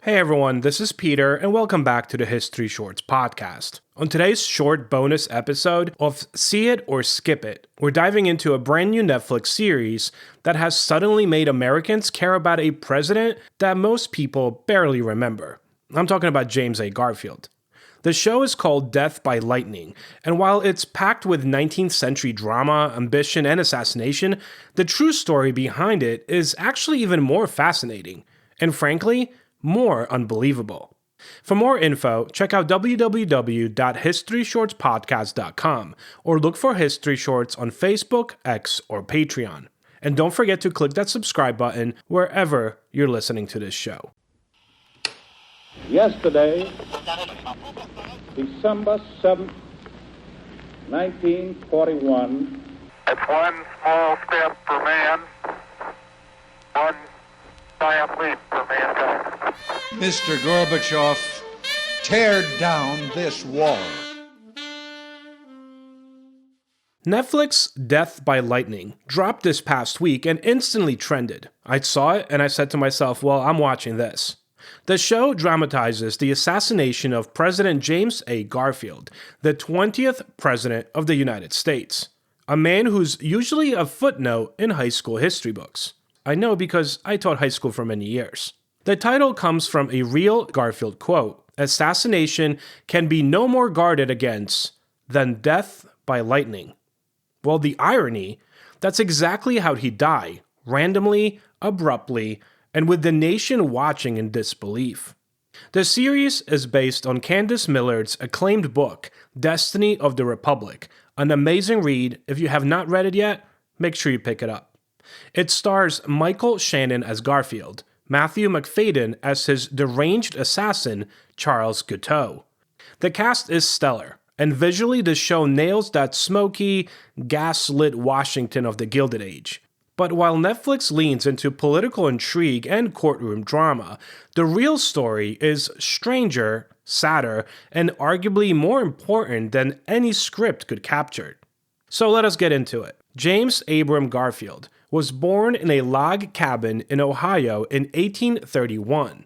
Hey everyone, this is Peter, and welcome back to the History Shorts podcast. On today's short bonus episode of See It or Skip It, we're diving into a brand new Netflix series that has suddenly made Americans care about a president that most people barely remember. I'm talking about James A. Garfield. The show is called Death by Lightning, and while it's packed with 19th century drama, ambition, and assassination, the true story behind it is actually even more fascinating, and frankly, more unbelievable. For more info, check out www.historyshortspodcast.com or look for History Shorts on Facebook, X, or Patreon. And don't forget to click that subscribe button wherever you're listening to this show. Yesterday, December 7th, 1941. It's one small step for man, one giant leap for mankind. Mr. Gorbachev, tear down this wall. Netflix Death by Lightning dropped this past week and instantly trended. I saw it and I said to myself, well, I'm watching this. The show dramatizes the assassination of President James A. Garfield, the 20th President of the United States, a man who's usually a footnote in high school history books. I know because I taught high school for many years. The title comes from a real Garfield quote: "Assassination can be no more guarded against than death by lightning." Well, the irony, that's exactly how he died, randomly, abruptly, and with the nation watching in disbelief. The series is based on Candace Millard's acclaimed book, Destiny of the Republic, an amazing read. If you have not read it yet, make sure you pick it up. It stars Michael Shannon as Garfield, Matthew Macfadyen as his deranged assassin, Charles Guiteau. The cast is stellar, and visually the show nails that smoky, gas-lit Washington of the Gilded Age. But while Netflix leans into political intrigue and courtroom drama, the real story is stranger, sadder, and arguably more important than any script could capture. So let us get into it. James Abram Garfield was born in a log cabin in Ohio in 1831,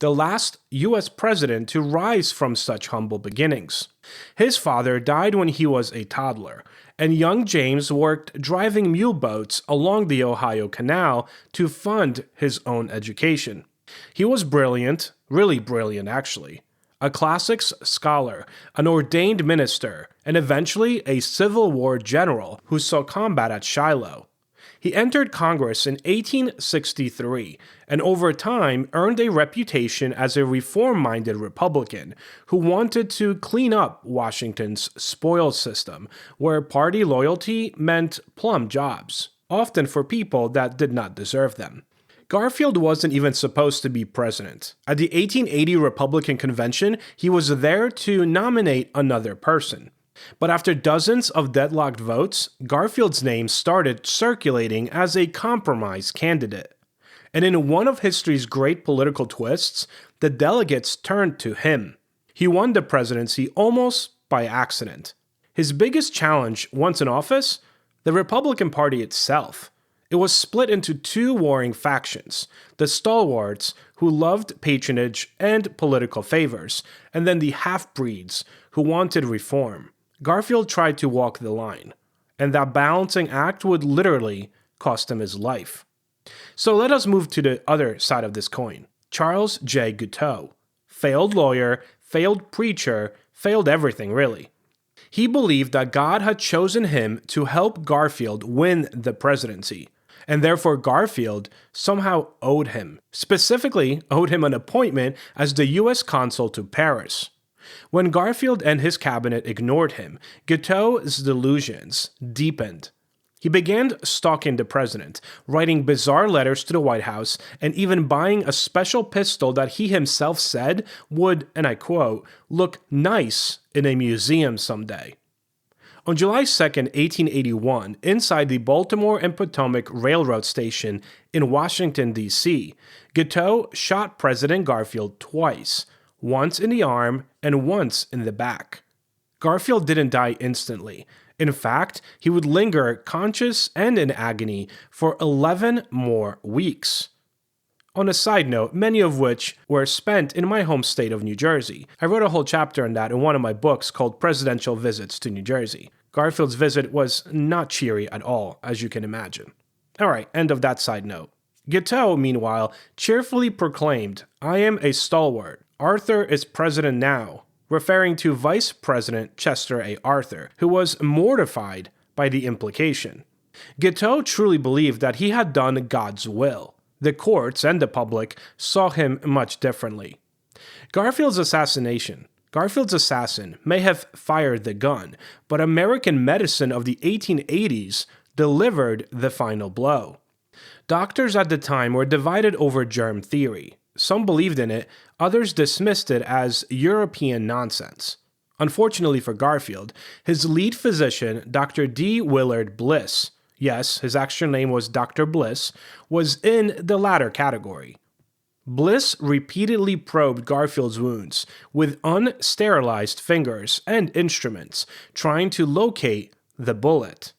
the last U.S. president to rise from such humble beginnings. His father died when he was a toddler, and young James worked driving mule boats along the Ohio Canal to fund his own education. He was brilliant, really brilliant actually, a classics scholar, an ordained minister, and eventually a Civil War general who saw combat at Shiloh. He entered Congress in 1863 and over time earned a reputation as a reform-minded Republican who wanted to clean up Washington's spoils system, where party loyalty meant plum jobs, often for people that did not deserve them. Garfield wasn't even supposed to be president. At the 1880 Republican Convention, he was there to nominate another person. But after dozens of deadlocked votes, Garfield's name started circulating as a compromise candidate. And in one of history's great political twists, the delegates turned to him. He won the presidency almost by accident. His biggest challenge once in office? The Republican Party itself. It was split into two warring factions, the stalwarts, who loved patronage and political favors, and then the half-breeds, who wanted reform. Garfield tried to walk the line, and that balancing act would literally cost him his life. So let us move to the other side of this coin. Charles J. Guiteau. Failed lawyer, failed preacher, failed everything really. He believed that God had chosen him to help Garfield win the presidency, and therefore Garfield somehow owed him. Specifically, owed him an appointment as the U.S. consul to Paris. When Garfield and his cabinet ignored him, Guiteau's delusions deepened. He began stalking the president, writing bizarre letters to the White House, and even buying a special pistol that he himself said would, and I quote, look nice in a museum someday. On July 2nd, 1881, inside the Baltimore and Potomac Railroad Station in Washington, D.C., Guiteau shot President Garfield twice, once in the arm and once in the back. Garfield didn't die instantly. In fact, he would linger conscious and in agony for 11 more weeks. On a side note, many of which were spent in my home state of New Jersey. I wrote a whole chapter on that in one of my books called Presidential Visits to New Jersey. Garfield's visit was not cheery at all, as you can imagine. Alright, end of that side note. Guiteau, meanwhile, cheerfully proclaimed, "I am a stalwart. Arthur is president now," referring to Vice President Chester A. Arthur, who was mortified by the implication. Guiteau truly believed that he had done God's will. The courts and the public saw him much differently. Garfield's assassin may have fired the gun, but American medicine of the 1880s delivered the final blow. Doctors at the time were divided over germ theory. Some believed in it, others dismissed it as European nonsense. Unfortunately for Garfield, his lead physician, Dr. D. Willard Bliss, yes, his actual name was Dr. Bliss, was in the latter category. Bliss repeatedly probed Garfield's wounds with unsterilized fingers and instruments, trying to locate the bullet.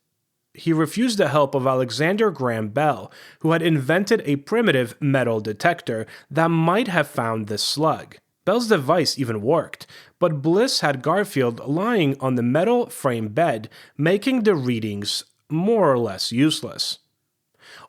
He refused the help of Alexander Graham Bell, who had invented a primitive metal detector that might have found the slug. Bell's device even worked, but Bliss had Garfield lying on the metal frame bed, making the readings more or less useless.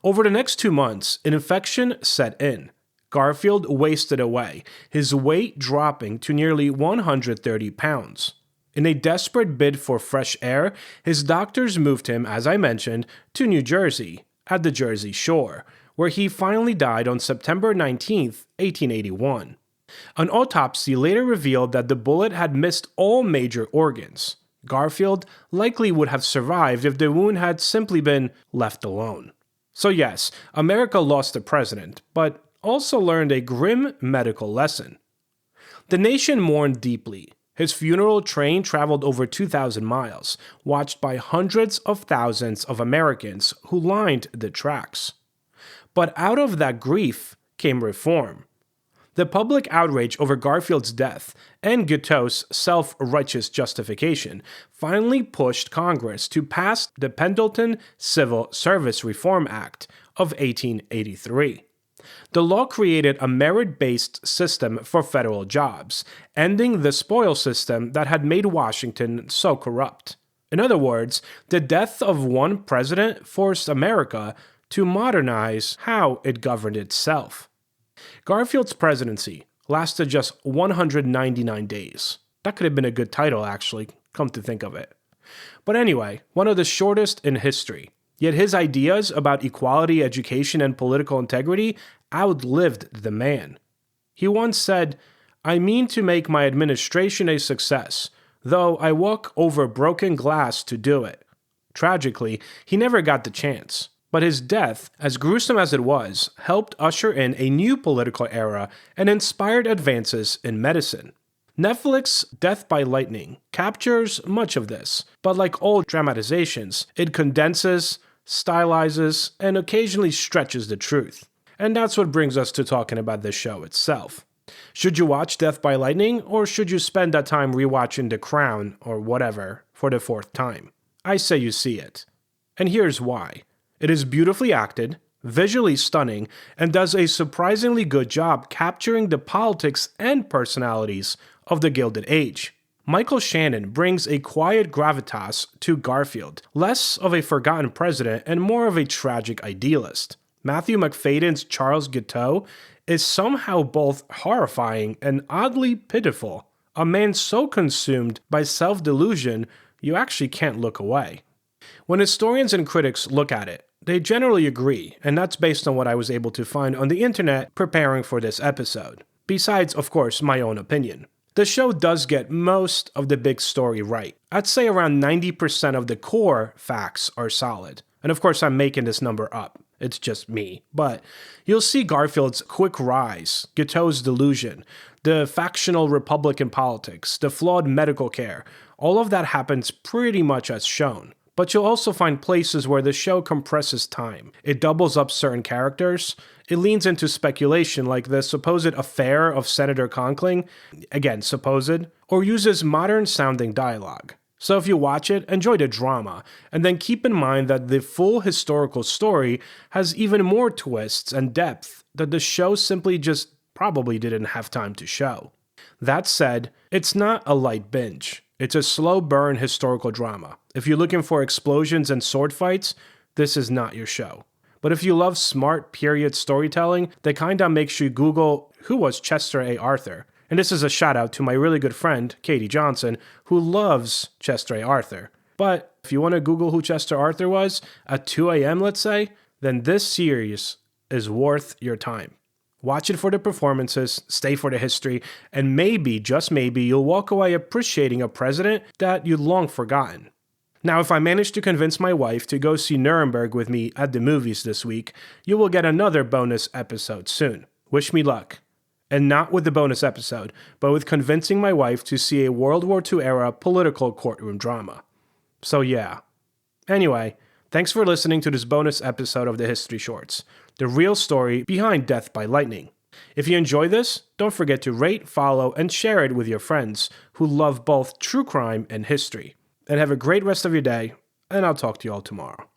Over the next 2 months, an infection set in. Garfield wasted away, his weight dropping to nearly 130 pounds. In a desperate bid for fresh air, his doctors moved him, as I mentioned, to New Jersey, at the Jersey Shore, where he finally died on September 19, 1881. An autopsy later revealed that the bullet had missed all major organs. Garfield likely would have survived if the wound had simply been left alone. So yes, America lost a president, but also learned a grim medical lesson. The nation mourned deeply. His funeral train traveled over 2,000 miles, watched by hundreds of thousands of Americans who lined the tracks. But out of that grief came reform. The public outrage over Garfield's death and Guiteau's self-righteous justification finally pushed Congress to pass the Pendleton Civil Service Reform Act of 1883. The law created a merit-based system for federal jobs, ending the spoil system that had made Washington so corrupt. In other words, the death of one president forced America to modernize how it governed itself. Garfield's presidency lasted just 199 days. That could have been a good title, actually, come to think of it. But anyway, one of the shortest in history. Yet his ideas about equality, education, and political integrity outlived the man. He once said, "I mean to make my administration a success, though I walk over broken glass to do it." Tragically, he never got the chance. But his death, as gruesome as it was, helped usher in a new political era and inspired advances in medicine. Netflix's Death by Lightning captures much of this, but like all dramatizations, it condenses, stylizes, and occasionally stretches the truth. And that's what brings us to talking about the show itself. Should you watch Death by Lightning, or should you spend that time rewatching The Crown or whatever for the 4th time? I say you see it. And here's why. It is beautifully acted, visually stunning, and does a surprisingly good job capturing the politics and personalities of the Gilded Age. Michael Shannon brings a quiet gravitas to Garfield, less of a forgotten president and more of a tragic idealist. Matthew Macfadyen's Charles Guiteau is somehow both horrifying and oddly pitiful, a man so consumed by self-delusion you actually can't look away. When historians and critics look at it, they generally agree, and that's based on what I was able to find on the internet preparing for this episode. Besides, of course, my own opinion. The show does get most of the big story right. I'd say around 90% of the core facts are solid. And of course, I'm making this number up. It's just me. But you'll see Garfield's quick rise, Guiteau's delusion, the factional Republican politics, the flawed medical care. All of that happens pretty much as shown. But you'll also find places where the show compresses time. It doubles up certain characters. It leans into speculation like the supposed affair of Senator Conkling, again, supposed, or uses modern-sounding dialogue. So if you watch it, enjoy the drama, and then keep in mind that the full historical story has even more twists and depth that the show simply just probably didn't have time to show. That said, it's not a light binge. It's a slow burn historical drama. If you're looking for explosions and sword fights, this is not your show. But if you love smart period storytelling that kinda makes you Google who was Chester A. Arthur. And this is a shout out to my really good friend, Katie Johnson, who loves Chester A. Arthur. But if you want to Google who Chester Arthur was at 2 a.m., let's say, then this series is worth your time. Watch it for the performances, stay for the history, and maybe, just maybe, you'll walk away appreciating a president that you'd long forgotten. Now, if I manage to convince my wife to go see Nuremberg with me at the movies this week, you will get another bonus episode soon. Wish me luck. And not with the bonus episode, but with convincing my wife to see a World War II era political courtroom drama. So yeah. Anyway, thanks for listening to this bonus episode of the History Shorts, the real story behind Death by Lightning. If you enjoy this, don't forget to rate, follow, and share it with your friends who love both true crime and history. And have a great rest of your day, and I'll talk to you all tomorrow.